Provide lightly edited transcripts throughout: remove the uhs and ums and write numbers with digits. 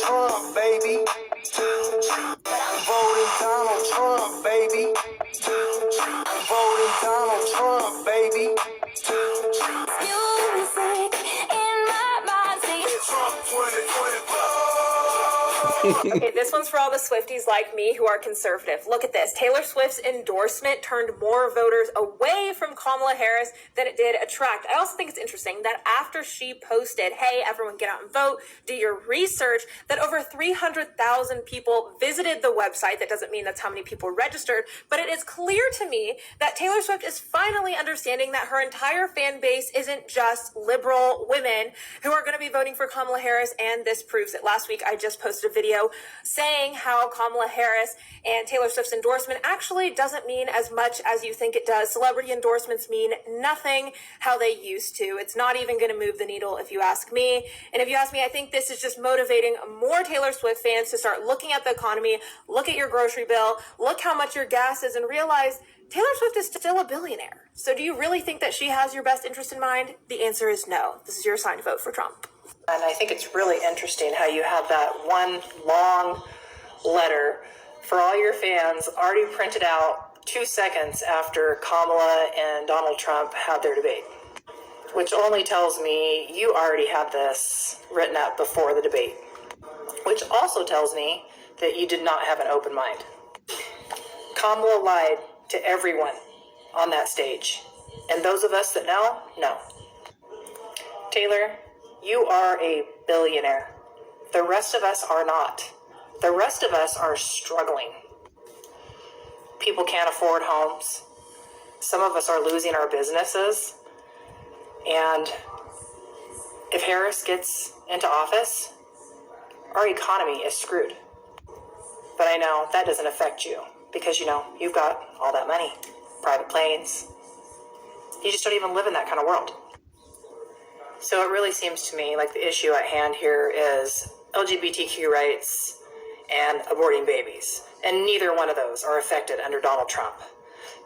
Trump, baby. I'm voting Donald Trump, baby. I'm voting Donald Trump, baby. Music in my mind saying Trump 2024. Okay, this one's for all the Swifties like me who are conservative. Look at this. Taylor Swift's endorsement turned more voters away from Kamala Harris than it did attract. I also think it's interesting that after she posted, hey, everyone get out and vote, do your research, that over 300,000 people visited the website. That doesn't mean that's how many people registered, but it is clear to me that Taylor Swift is finally understanding that her entire fan base isn't just liberal women who are going to be voting for Kamala Harris, and this proves it. Last week, I just posted a video saying how Kamala Harris and Taylor Swift's endorsement actually doesn't mean as much as you think it does. Celebrity endorsements mean nothing how they used to. It's not even going to move the needle if you ask me. And if you ask me, I think this is just motivating more Taylor Swift fans to start looking at the economy, look at your grocery bill, look how much your gas is, and realize Taylor Swift is still a billionaire. So do you really think that she has your best interest in mind? The answer is no. This is your sign to vote for Trump. And I think it's really interesting how you have that one long letter for all your fans already printed out 2 seconds after Kamala and Donald Trump had their debate, which only tells me you already had this written up before the debate, which also tells me that you did not have an open mind. Kamala lied to everyone on that stage, and those of us that know. Taylor, you are a billionaire. The rest of us are not. The rest of us are struggling. People can't afford homes. Some of us are losing our businesses. And if Harris gets into office, our economy is screwed. But I know that doesn't affect you because, you've got all that money, private planes. You just don't even live in that kind of world. So it really seems to me like the issue at hand here is LGBTQ rights and aborting babies. And neither one of those are affected under Donald Trump.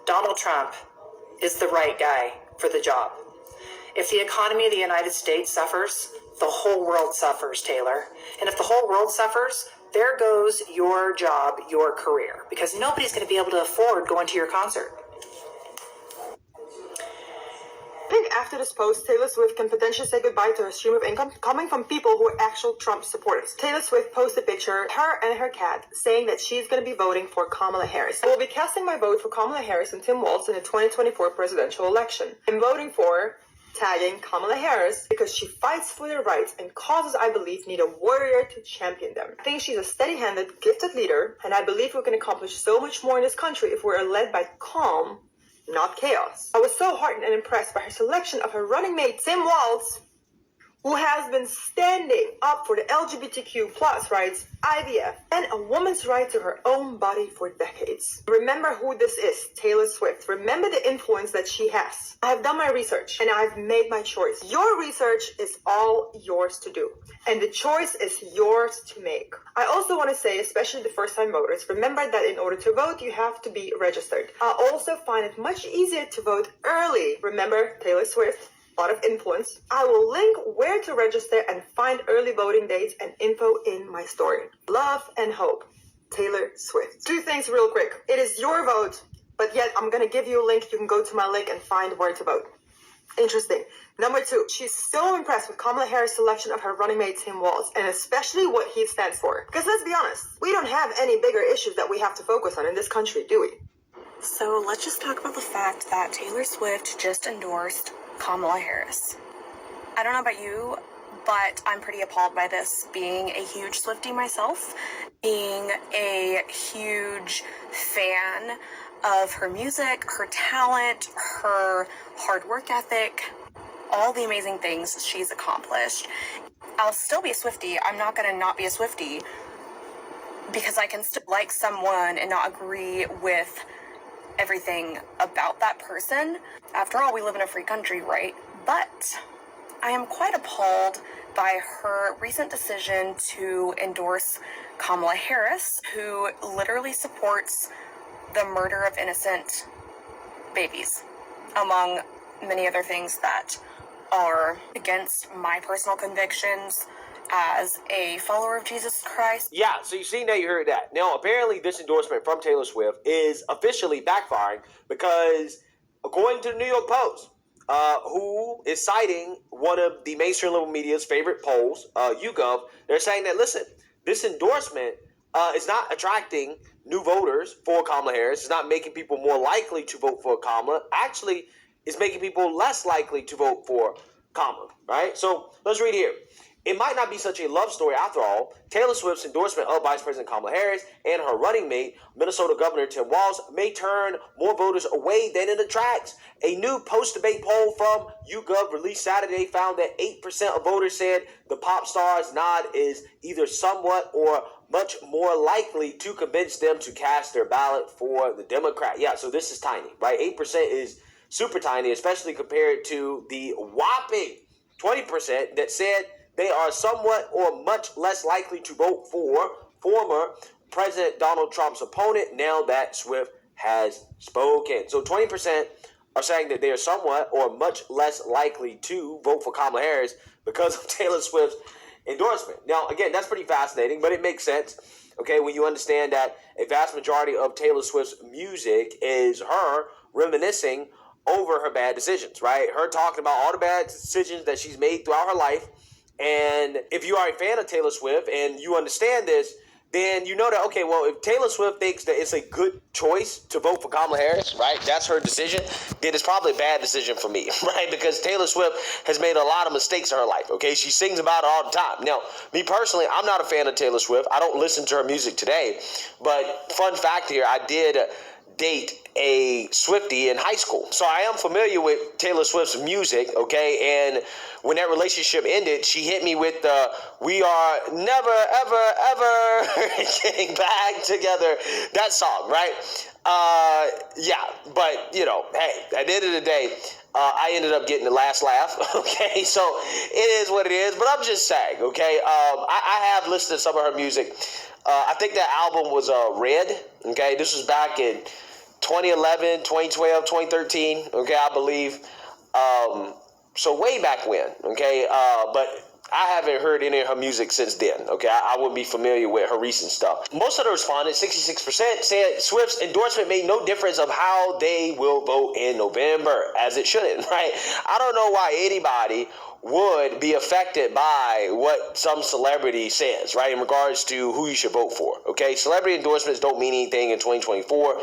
Donald Trump is the right guy for the job. If the economy of the United States suffers, the whole world suffers, Taylor. And if the whole world suffers, there goes your job, your career, because nobody's going to be able to afford going to your concert. I think after this post, Taylor Swift can potentially say goodbye to her stream of income coming from people who are actual Trump supporters. Taylor Swift posted a picture, her and her cat, saying that she's going to be voting for Kamala Harris. I will be casting my vote for Kamala Harris and Tim Walz in the 2024 presidential election. I'm voting for tagging Kamala Harris because she fights for their rights and causes I believe need a warrior to champion them. I think she's a steady-handed, gifted leader, and I believe we can accomplish so much more in this country if we're led by calm, not chaos. I was so heartened and impressed by her selection of her running mate, Tim Walz, who has been standing up for the LGBTQ plus rights, IVF, and a woman's right to her own body for decades. Remember who this is, Taylor Swift. Remember the influence that she has. I have done my research and I've made my choice. Your research is all yours to do, and the choice is yours to make. I also want to say, especially the first-time voters, remember that in order to vote, you have to be registered. I also find it much easier to vote early. Remember, Taylor Swift, a lot of influence. I will link where to register and find early voting dates and info in my story. Love and hope, Taylor Swift. 2 things real quick. It is your vote, but yet I'm going to give you a link. You can go to my link and find where to vote. Interesting. Number 2, she's so impressed with Kamala Harris' selection of her running mate Tim Walz, and especially what he stands for. Because let's be honest, we don't have any bigger issues that we have to focus on in this country, do we? So let's just talk about the fact that Taylor Swift just endorsed Kamala Harris. I don't know about you, but I'm pretty appalled by this, being a huge Swiftie myself, being a huge fan of her music, her talent, her hard work ethic, all the amazing things she's accomplished. I'll still be a Swiftie. I'm not going to not be a Swiftie because I can still like someone and not agree with everything about that person. After all, we live in a free country, right? But I am quite appalled by her recent decision to endorse Kamala Harris, who literally supports the murder of innocent babies, among many other things that are against my personal convictions as a follower of Jesus Christ. Yeah, so you see now you heard that. Now, apparently this endorsement from Taylor Swift is officially backfiring because, according to the New York Post, who is citing one of the mainstream liberal media's favorite polls, YouGov, they're saying that, listen, this endorsement is not attracting new voters for Kamala Harris. It's not making people more likely to vote for Kamala. Actually, it's making people less likely to vote for Kamala, right? So let's read here. It might not be such a love story after all. Taylor Swift's endorsement of Vice President Kamala Harris and her running mate, Minnesota Governor Tim Walz, may turn more voters away than it attracts. A new post-debate poll from YouGov released Saturday found that 8% of voters said the pop star's nod is either somewhat or much more likely to convince them to cast their ballot for the Democrat. Yeah, so this is tiny, right? 8% is super tiny, especially compared to the whopping 20% that said they are somewhat or much less likely to vote for former President Donald Trump's opponent now that Swift has spoken. So 20% are saying that they are somewhat or much less likely to vote for Kamala Harris because of Taylor Swift's endorsement. Now, again, that's pretty fascinating, but it makes sense, okay, when you understand that a vast majority of Taylor Swift's music is her reminiscing over her bad decisions, right? Her talking about all the bad decisions that she's made throughout her life. And if you are a fan of Taylor Swift and you understand this, then you know that, okay, well, if Taylor Swift thinks that it's a good choice to vote for Kamala Harris, right, that's her decision, then it's probably a bad decision for me, right, because Taylor Swift has made a lot of mistakes in her life, okay? She sings about it all the time. Now, me personally, I'm not a fan of Taylor Swift. I don't listen to her music today, but fun fact here, I did date a Swiftie in high school. So I am familiar with Taylor Swift's music, okay? And when that relationship ended, she hit me with the "We are never, ever, ever getting back together," that song, right? Yeah, but, you know, hey, at the end of the day, I ended up getting the last laugh, okay? So it is what it is, but I'm just saying, okay? I have listened to some of her music. I think that album was Red, okay? This was back in 2011, 2012, 2013, okay, I believe. So way back when, okay? But I haven't heard any of her music since then, okay? I wouldn't be familiar with her recent stuff. Most of the respondents, 66%, said Swift's endorsement made no difference of how they will vote in November, as it shouldn't, right? I don't know why anybody would be affected by what some celebrity says, right, in regards to who you should vote for, okay? Celebrity endorsements don't mean anything in 2024.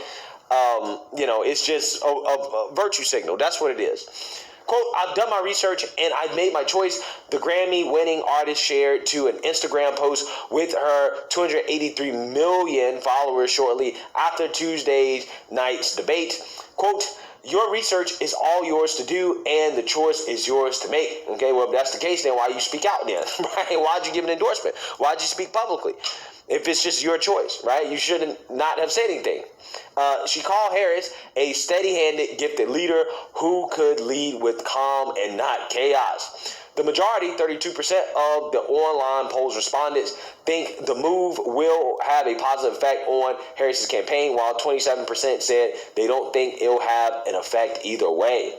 You know, it's just a virtue signal. That's what it is. Quote, "I've done my research and I've made my choice," the Grammy-winning artist shared to an Instagram post with her 283 million followers shortly after Tuesday night's debate. Quote, "Your research is all yours to do and the choice is yours to make." Okay, well, if that's the case, then why you speak out then, right? Why'd you give an endorsement? Why'd you speak publicly? If it's just your choice, right? You shouldn't not have said anything. She called Harris a steady-handed, gifted leader who could lead with calm and not chaos. The majority, 32% of the online polls respondents, think the move will have a positive effect on Harris's campaign, while 27% said they don't think it'll have an effect either way.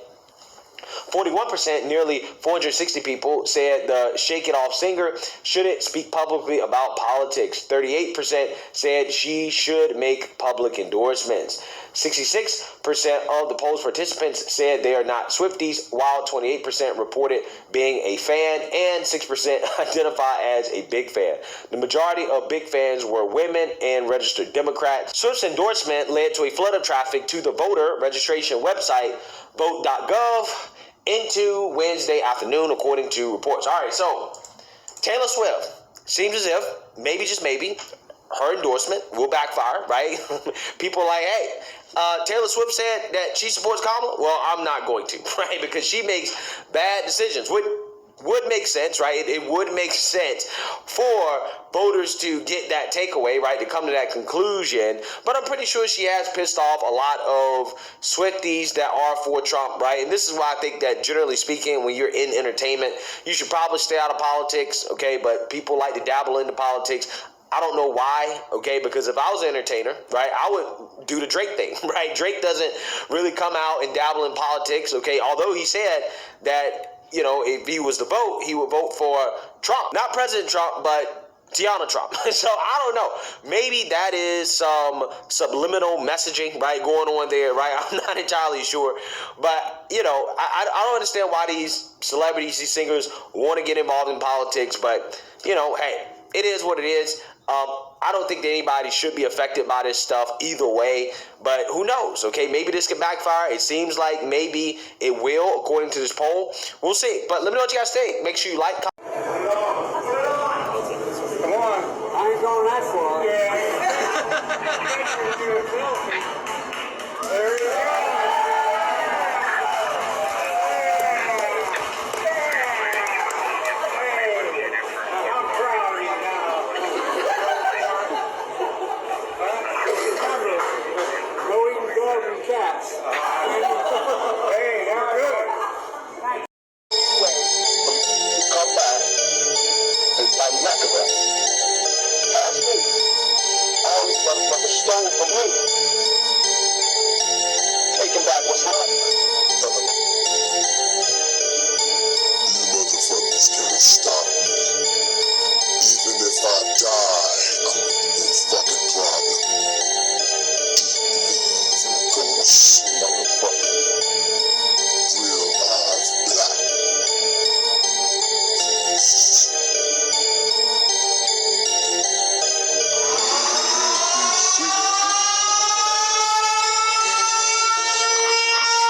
41%, nearly 460 people, said the Shake It Off singer shouldn't speak publicly about politics. 38% said she should make public endorsements. 66% of the poll's participants said they are not Swifties, while 28% reported being a fan and 6% identify as a big fan. The majority of big fans were women and registered Democrats. Swift's endorsement led to a flood of traffic to the voter registration website, vote.gov, into Wednesday afternoon, according to reports. All right, so Taylor Swift, seems as if, maybe, just maybe, her endorsement will backfire, right? People are like, hey, Taylor Swift said that she supports Kamala. Well, I'm not going to, right? Because she makes bad decisions. Would make sense, right? It would make sense for voters to get that takeaway, right? To come to that conclusion. But I'm pretty sure she has pissed off a lot of Swifties that are for Trump, right? And this is why I think that, generally speaking, when you're in entertainment, you should probably stay out of politics, okay? But people like to dabble into politics. I don't know why, okay? Because if I was an entertainer, right, I would do the Drake thing, right? Drake doesn't really come out and dabble in politics, okay? Although he said that you know, if he was to vote, he would vote for Trump. Not President Trump, but Tiana Trump. So I don't know. Maybe that is some subliminal messaging, right, going on there, right? I'm not entirely sure. But, you know, I don't understand why these celebrities, these singers want to get involved in politics. But, you know, hey, it is what it is. I don't think that anybody should be affected by this stuff either way, but who knows, okay? Maybe this can backfire. It seems like maybe it will, according to this poll. We'll see. But let me know what you guys think. Make sure you like, comment. Come on. I ain't going that far. There you go. Cats. Hey, they're good. Come back and fight Machiavelli. Ask me. All these motherfuckers stole from me. Taking back what's mine. You motherfuckers can't stop me. Even if I die, I'm the fucking problem. Ghost motherfucker. Real eyes black.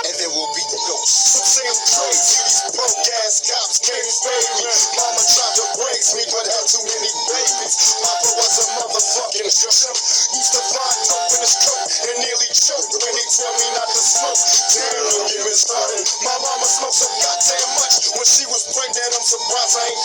And there will be ghosts. Say I'm crazy, these broke ass cops can't save me. Mama tried to raise me, but had too many babies. Papa was a motherfucking jerk. Used to find dope in his coat and nearly choked when he told me not to smoke. Damn, don't get me started. My mama smoked so goddamn much when she was pregnant. I'm surprised I ain't